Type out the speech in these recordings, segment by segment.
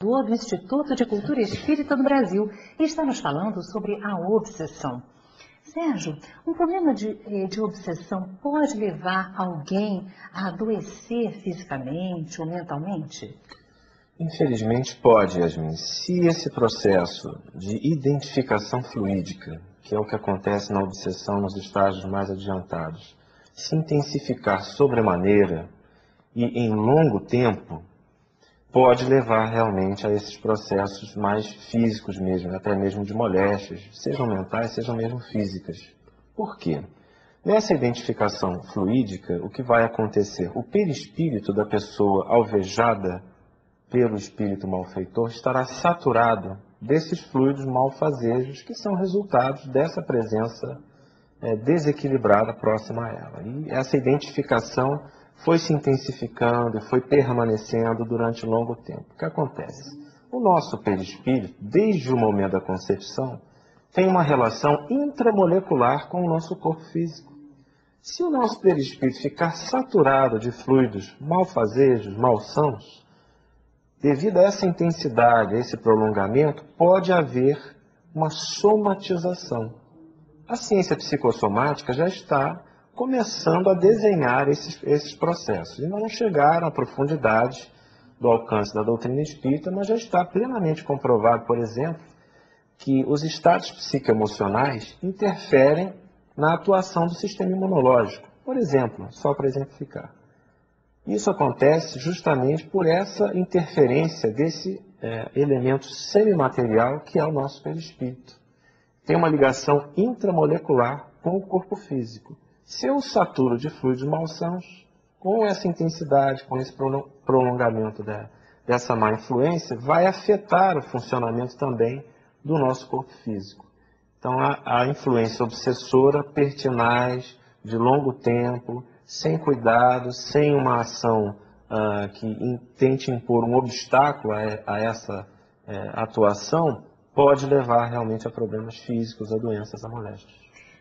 do Instituto de Cultura Espírita do Brasil e está nos falando sobre a obsessão. Sérgio, um problema de obsessão pode levar alguém a adoecer fisicamente ou mentalmente? Infelizmente pode, Yasmin. Se esse processo de identificação fluídica, que é o que acontece na obsessão nos estágios mais adiantados, se intensificar sobremaneira e em longo tempo, pode levar realmente a esses processos mais físicos mesmo, até mesmo de moléstias, sejam mentais, sejam mesmo físicas. Por quê? Nessa identificação fluídica, o que vai acontecer? O perispírito da pessoa alvejada pelo espírito malfeitor estará saturado desses fluidos malfazejos que são resultados dessa presença desequilibrada próxima a ela. E essa identificação foi se intensificando e foi permanecendo durante longo tempo. O que acontece? O nosso perispírito, desde o momento da concepção, tem uma relação intramolecular com o nosso corpo físico. Se o nosso perispírito ficar saturado de fluidos malfazejos, malsãos, devido a essa intensidade, a esse prolongamento, pode haver uma somatização. A ciência psicossomática já está começando a desenhar esses processos. E não chegaram à profundidade do alcance da doutrina espírita, mas já está plenamente comprovado, por exemplo, que os estados psicoemocionais interferem na atuação do sistema imunológico. Por exemplo, só para exemplificar. Isso acontece justamente por essa interferência desse elemento semimaterial que é o nosso perispírito. Tem uma ligação intramolecular com o corpo físico. Se eu saturo de fluidos malsãos, com essa intensidade, com esse prolongamento dessa má influência, vai afetar o funcionamento também do nosso corpo físico. Então, a influência obsessora, pertinaz, de longo tempo, sem cuidado, sem uma ação que tente impor um obstáculo a essa atuação, pode levar realmente a problemas físicos, a doenças, a moléstias.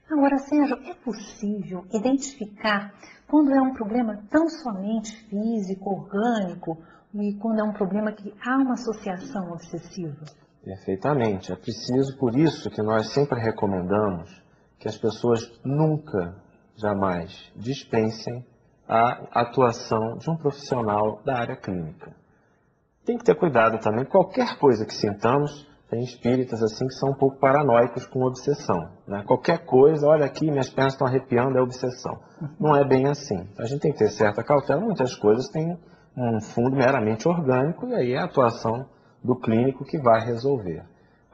Agora, Sérgio, é possível identificar quando é um problema tão somente físico, orgânico, e quando é um problema que há uma associação obsessiva? Perfeitamente. É preciso, por isso, que nós sempre recomendamos que as pessoas nunca, jamais, dispensem a atuação de um profissional da área clínica. Tem que ter cuidado também, qualquer coisa que sintamos. Tem espíritas assim que são um pouco paranoicos com obsessão, né? Qualquer coisa, olha aqui, minhas pernas estão arrepiando, é obsessão. Não é bem assim. A gente tem que ter certa cautela, muitas coisas têm um fundo meramente orgânico e aí é a atuação do clínico que vai resolver.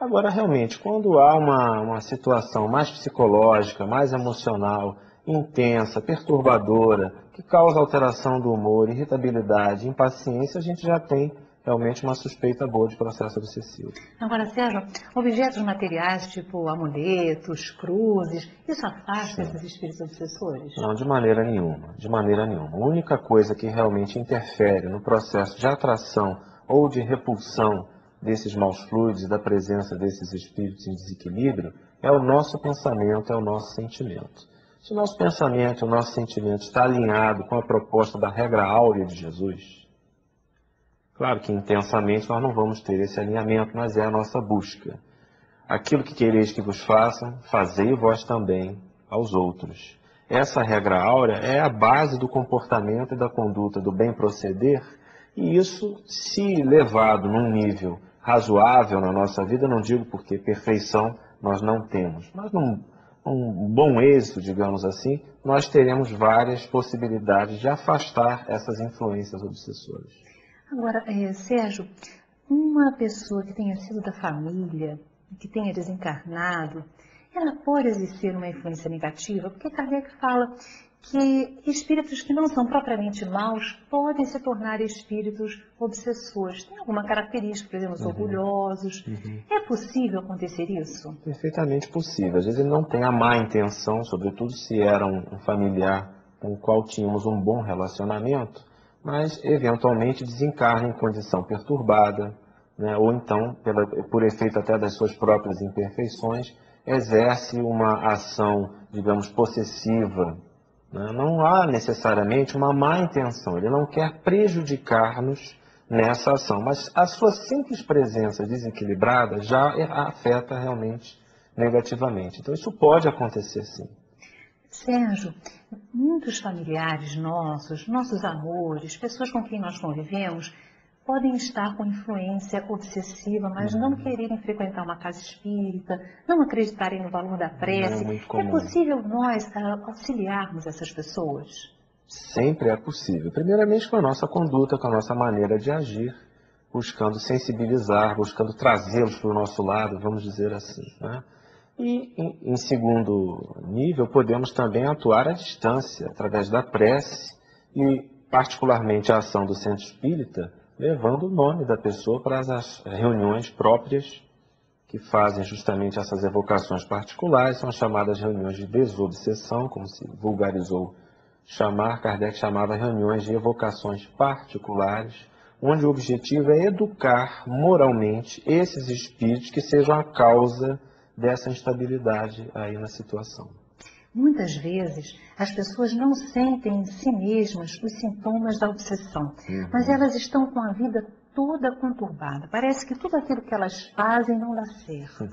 Agora, realmente, quando há uma situação mais psicológica, mais emocional, intensa, perturbadora, que causa alteração do humor, irritabilidade, impaciência, a gente já tem realmente uma suspeita boa de processo obsessivo. Agora, Sérgio, objetos materiais tipo amuletos, cruzes, isso afasta esses espíritos obsessores? Não, de maneira nenhuma, de maneira nenhuma. A única coisa que realmente interfere no processo de atração ou de repulsão desses maus fluidos e da presença desses espíritos em desequilíbrio é o nosso pensamento, é o nosso sentimento. Se o nosso pensamento, o nosso sentimento está alinhado com a proposta da regra áurea de Jesus, claro que intensamente nós não vamos ter esse alinhamento, mas é a nossa busca. Aquilo que quereis que vos façam, fazei vós também aos outros. Essa regra áurea é a base do comportamento e da conduta do bem proceder, e isso, se levado num nível razoável na nossa vida, não digo porque perfeição nós não temos, mas num bom êxito, digamos assim, nós teremos várias possibilidades de afastar essas influências obsessoras. Agora, Sérgio, uma pessoa que tenha sido da família, que tenha desencarnado, ela pode exercer uma influência negativa? Porque Kardec fala que espíritos que não são propriamente maus podem se tornar espíritos obsessores. Tem alguma característica, por exemplo, os orgulhosos. É possível acontecer isso? Perfeitamente possível. Às vezes ele não tem a má intenção, sobretudo se era um familiar com o qual tínhamos um bom relacionamento, mas eventualmente desencarna em condição perturbada, né? Ou então, por efeito até das suas próprias imperfeições, exerce uma ação, digamos, possessiva. Né? Não há necessariamente uma má intenção, ele não quer prejudicar-nos nessa ação. Mas a sua simples presença desequilibrada já afeta realmente negativamente. Então isso pode acontecer sim. Sérgio, muitos familiares nossos amores, pessoas com quem nós convivemos, podem estar com influência obsessiva, mas não quererem frequentar uma casa espírita, não acreditarem no valor da prece. É muito comum. É possível nós auxiliarmos essas pessoas? Sempre é possível. Primeiramente com a nossa conduta, com a nossa maneira de agir, buscando sensibilizar, buscando trazê-los para o nosso lado, vamos dizer assim, né? E, em segundo nível, podemos também atuar à distância, através da prece e, particularmente, a ação do centro espírita, levando o nome da pessoa para as reuniões próprias que fazem justamente essas evocações particulares, são chamadas reuniões de desobsessão, como se vulgarizou chamar. Kardec chamava reuniões de evocações particulares, onde o objetivo é educar moralmente esses espíritos que sejam a causa dessa instabilidade aí na situação. Muitas vezes, as pessoas não sentem em si mesmas os sintomas da obsessão, mas elas estão com a vida toda conturbada. Parece que tudo aquilo que elas fazem não dá certo.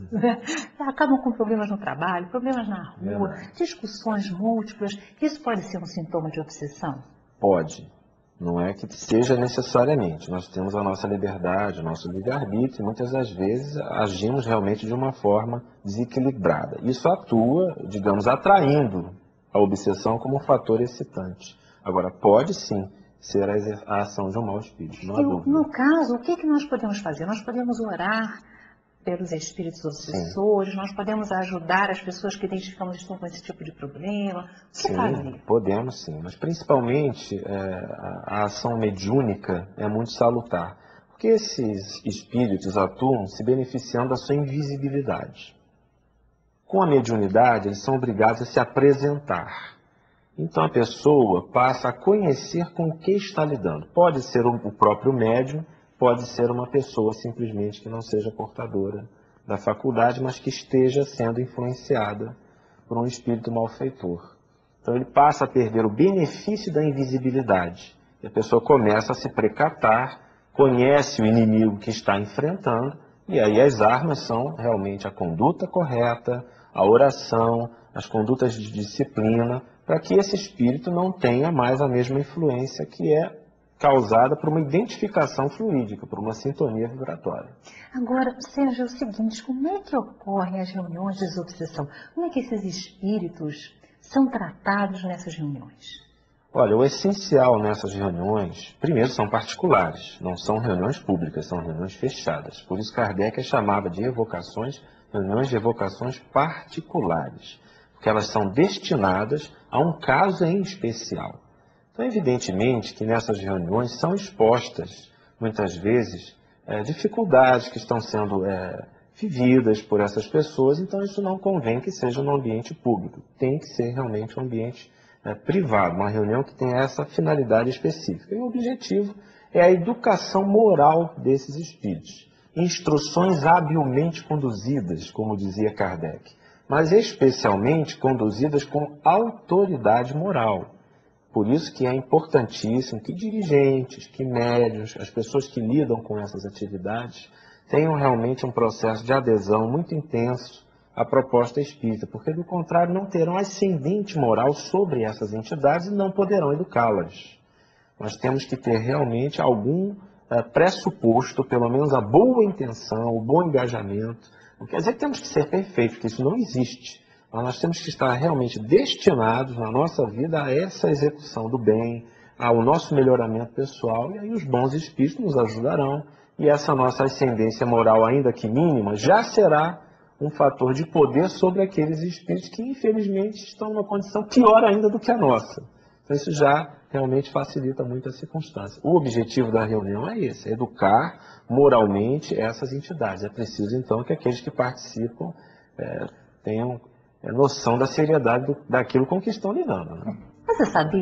Acabam com problemas no trabalho, problemas na rua, discussões múltiplas. Isso pode ser um sintoma de obsessão? Pode. Não é que seja necessariamente. Nós temos a nossa liberdade, o nosso livre-arbítrio, e muitas das vezes agimos realmente de uma forma desequilibrada. Isso atua, digamos, atraindo a obsessão como um fator excitante. Agora, pode sim ser a ação de um mau espírito, não há dúvida. No caso, o que nós podemos fazer? Nós podemos orar pelos espíritos obsessores, sim. Nós podemos ajudar as pessoas que identificamos que estão com esse tipo de problema. O que fazer? Podemos sim, mas principalmente a ação mediúnica é muito salutar, porque esses espíritos atuam se beneficiando da sua invisibilidade. Com a mediunidade, eles são obrigados a se apresentar. Então a pessoa passa a conhecer com o que está lidando. Pode ser o próprio médium, pode ser uma pessoa simplesmente que não seja portadora da faculdade, mas que esteja sendo influenciada por um espírito malfeitor. Então ele passa a perder o benefício da invisibilidade. E a pessoa começa a se precatar, conhece o inimigo que está enfrentando, e aí as armas são realmente a conduta correta, a oração, as condutas de disciplina, para que esse espírito não tenha mais a mesma influência que é causada por uma identificação fluídica, por uma sintonia vibratória. Agora, Sérgio, é o seguinte, como é que ocorrem as reuniões de desobsessão? Como é que esses espíritos são tratados nessas reuniões? Olha, o essencial nessas reuniões, primeiro, são particulares, não são reuniões públicas, são reuniões fechadas. Por isso Kardec chamava de reuniões de evocações particulares, porque elas são destinadas a um caso em especial. Então, evidentemente que nessas reuniões são expostas, muitas vezes, dificuldades que estão sendo vividas por essas pessoas, então isso não convém que seja no ambiente público. Tem que ser realmente um ambiente privado, uma reunião que tenha essa finalidade específica. E o objetivo é a educação moral desses espíritos. Instruções habilmente conduzidas, como dizia Kardec, mas especialmente conduzidas com autoridade moral. Por isso que é importantíssimo que dirigentes, que médiuns, as pessoas que lidam com essas atividades, tenham realmente um processo de adesão muito intenso à proposta espírita, porque do contrário não terão ascendente moral sobre essas entidades e não poderão educá-las. Nós temos que ter realmente algum pressuposto, pelo menos a boa intenção, o bom engajamento. Não quer dizer que temos que ser perfeitos, porque isso não existe. Mas nós temos que estar realmente destinados na nossa vida a essa execução do bem, ao nosso melhoramento pessoal, e aí os bons espíritos nos ajudarão, e essa nossa ascendência moral, ainda que mínima, já será um fator de poder sobre aqueles espíritos que, infelizmente, estão numa condição pior ainda do que a nossa. Então isso já realmente facilita muito a circunstância. O objetivo da reunião é esse, é educar moralmente essas entidades. É preciso, então, que aqueles que participam tenham noção da seriedade daquilo com que estão lidando, né? Você sabia